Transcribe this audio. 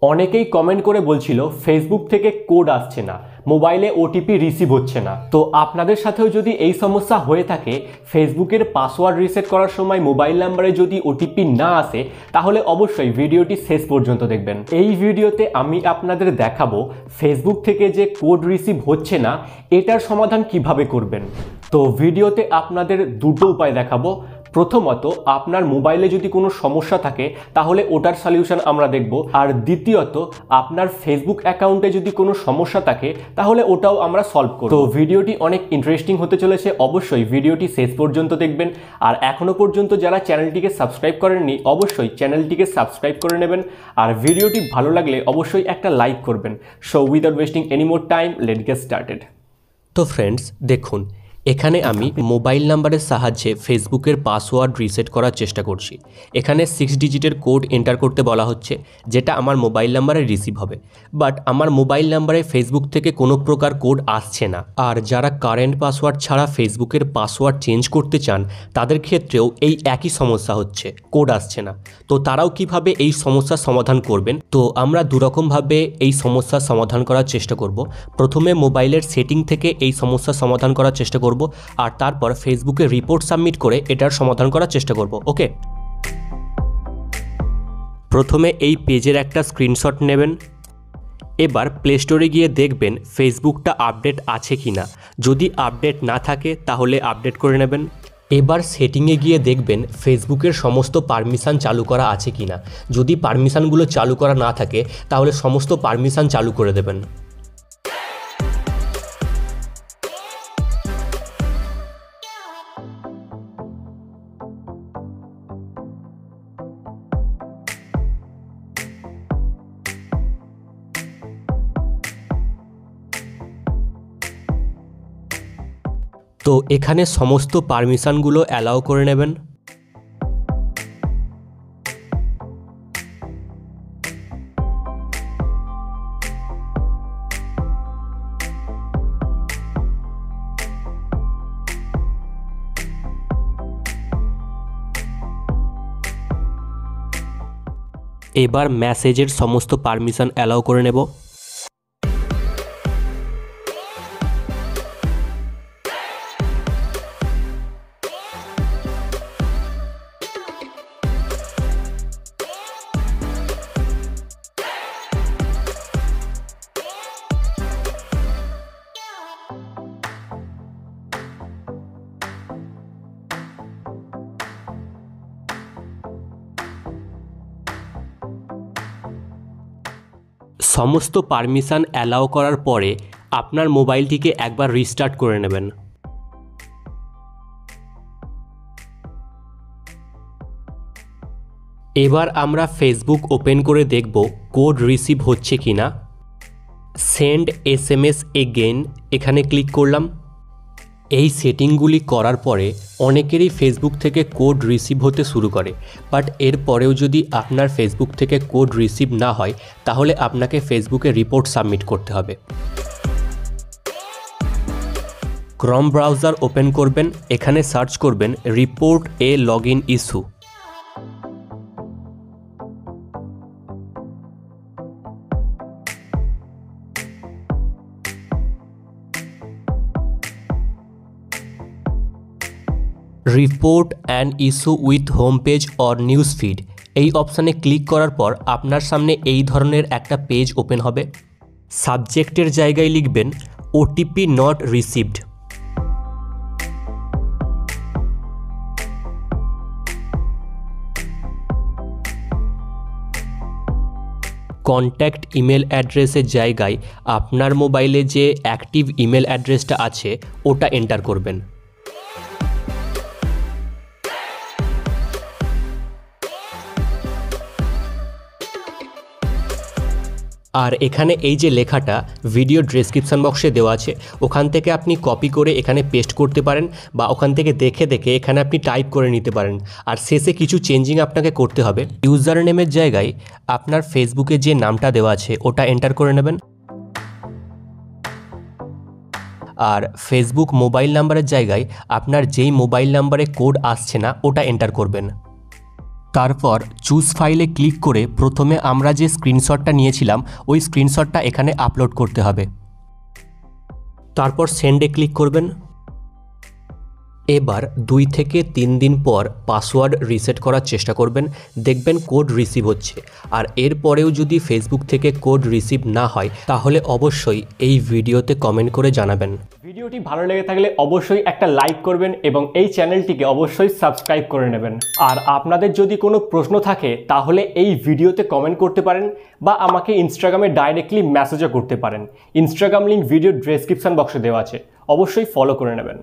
অনেকেই কমেন্ট করে বলছিল ফেসবুক থেকে কোড আসছে না, মোবাইলে ওটিপি রিসিভ হচ্ছে না। তো আপনাদের সাথেও যদি এই সমস্যা হয়ে থাকে, ফেসবুকের পাসওয়ার্ড রিসেট করার সময় মোবাইল নাম্বারে যদি ওটিপি না আসে, তাহলে অবশ্যই ভিডিওটি শেষ পর্যন্ত দেখবেন। এই ভিডিওতে আমি আপনাদের দেখাবো ফেসবুক থেকে যে কোড রিসিভ হচ্ছে না এটার সমাধান কিভাবে করবেন। তো ভিডিওতে আপনাদের দুটো উপায় দেখাবো। প্রথমত, আপনার মোবাইলে যদি কোনো সমস্যা থাকে তাহলে ওটার সলিউশন আমরা দেখব, আর দ্বিতীয়ত আপনার ফেসবুক অ্যাকাউন্টে যদি কোনো সমস্যা থাকে তাহলে ওটাও আমরা সলভ করব। তো ভিডিওটি অনেক ইন্টারেস্টিং হতে চলেছে, অবশ্যই ভিডিওটি শেষ পর্যন্ত দেখবেন। আর এখনো পর্যন্ত যারা চ্যানেলটিকে সাবস্ক্রাইব করেননি অবশ্যই চ্যানেলটিকে সাবস্ক্রাইব করে নেবেন, আর ভিডিওটি ভালো লাগলে অবশ্যই একটা লাইক করবেন। So without wasting any more time, let's get started. তো ফ্রেন্ডস দেখুন, এখানে আমি মোবাইল নাম্বারের সাহায্যে ফেসবুকের পাসওয়ার্ড রিসেট করার চেষ্টা করছি। এখানে 6 ডিজিটের কোড এন্টার করতে বলা হচ্ছে, যেটা আমার মোবাইল নাম্বারে রিসিভ হবে। বাট আমার মোবাইল নাম্বারে ফেসবুক থেকে কোনো প্রকার কোড আসছে না। আর যারা কারেন্ট পাসওয়ার্ড ছাড়া ফেসবুকের পাসওয়ার্ড চেঞ্জ করতে চান তাদের ক্ষেত্রেও এই একই সমস্যা হচ্ছে, কোড আসছে না। তো তারাও কিভাবে এই সমস্যার সমাধান করবেন? তো আমরা দুরকমভাবে এই সমস্যার সমাধান করার চেষ্টা করব। প্রথমে মোবাইলের সেটিং থেকে এই সমস্যার সমাধান করার চেষ্টা করব, আর তারপর ফেসবুকে রিপোর্ট সাবমিট করে এটার সমাধান করার চেষ্টা করব। ওকে, প্রথমে এই পেজের একটা স্ক্রিনশট নেবেন। এবার প্লে স্টোরে গিয়ে দেখবেন ফেসবুকটা আপডেট আছে কিনা। যদি আপডেট না থাকে তাহলে আপডেট করে নেবেন। এবার সেটিংয়ে গিয়ে দেখবেন ফেসবুকের সমস্ত পারমিশন চালু করা আছে কিনা। যদি পারমিশনগুলো চালু করা না থাকে তাহলে সমস্ত পারমিশন চালু করে দেবেন। তো এখানে সমস্ত পারমিশনগুলো অ্যালাউ করে নেবেন। এবার মেসেজের সমস্ত পারমিশন অ্যালাউ করে নেব। সমস্ত পারমিশন অ্যালাউ করার পরে আপনার মোবাইলটিকে একবার রিস্টার্ট করে নেবেন। এবার আমরা ফেসবুক ওপেন করে দেখব কোড রিসিভ হচ্ছে কিনা। সেন্ড SMS এগেন এখানে ক্লিক করলাম। এই সেটিংগুলি করার পরে অনেকেরই ফেসবুক থেকে কোড রিসিভ হতে শুরু করে, বাট এরপরেও যদি আপনার ফেসবুক থেকে কোড রিসিভ না হয় তাহলে আপনাকে ফেসবুকে রিপোর্ট সাবমিট করতে হবে। ক্রোম ব্রাউজার ওপেন করবেন, এখানে সার্চ করবেন report A login issue. Report an issue with home page or news feed এই অপশানে ক্লিক করার পর আপনার সামনে এই ধরনের একটা পেজ ওপেন হবে। সাবজেক্টের জায়গায় লিখবেন OTP not received. Contact email অ্যাড্রেসের জায়গায় আপনার মোবাইলে যে অ্যাক্টিভ ইমেল অ্যাড্রেসটা আছে ওটা এন্টার করবেন। আর এখানে এই যে লেখাটা ভিডিও ডেসক্রিপশন বক্সে দেওয়া আছে, ওখান থেকে আপনি কপি করে এখানে পেস্ট করতে পারেন, বা ওখান থেকে দেখে দেখে এখানে আপনি টাইপ করে নিতে পারেন। আর শেষে কিছু চেঞ্জিং আপনাকে করতে হবে। ইউজার নেমের জায়গায় আপনার ফেসবুকে যে নামটা দেওয়া আছে ওটা এন্টার করে নেবেন। আর ফেসবুক মোবাইল নাম্বারের জায়গায় আপনার যেই মোবাইল নাম্বারে কোড আসছে না ওটা এন্টার করবেন। তারপর চুজ ফাইলে ক্লিক করে প্রথমে আমরা যে স্ক্রিনশটটা নিয়েছিলাম ওই স্ক্রিনশটটা এখানে আপলোড করতে হবে। তারপর সেন্ডে ক্লিক করবেন। এবার 2 থেকে 3 দিন পর পাসওয়ার্ড রিসেট করার চেষ্টা করবেন, দেখবেন কোড রিসিভ হচ্ছে। আর এরপরেও যদি ফেসবুক থেকে কোড রিসিভ না হয় তাহলে অবশ্যই এই ভিডিওতে কমেন্ট করে জানাবেন। ভিডিওটি ভালো লেগে থাকলে অবশ্যই একটা লাইক করবেন এবং এই চ্যানেলটিকে অবশ্যই সাবস্ক্রাইব করে নেবেন। আর আপনাদের যদি কোনো প্রশ্ন থাকে তাহলে এই ভিডিওতে কমেন্ট করতে পারেন বা আমাকে ইনস্টাগ্রামে ডাইরেক্টলি মেসেজও করতে পারেন। ইনস্টাগ্রাম লিঙ্ক ভিডিও ডেসক্রিপশন বক্সে দেওয়া আছে, অবশ্যই ফলো করে নেবেন।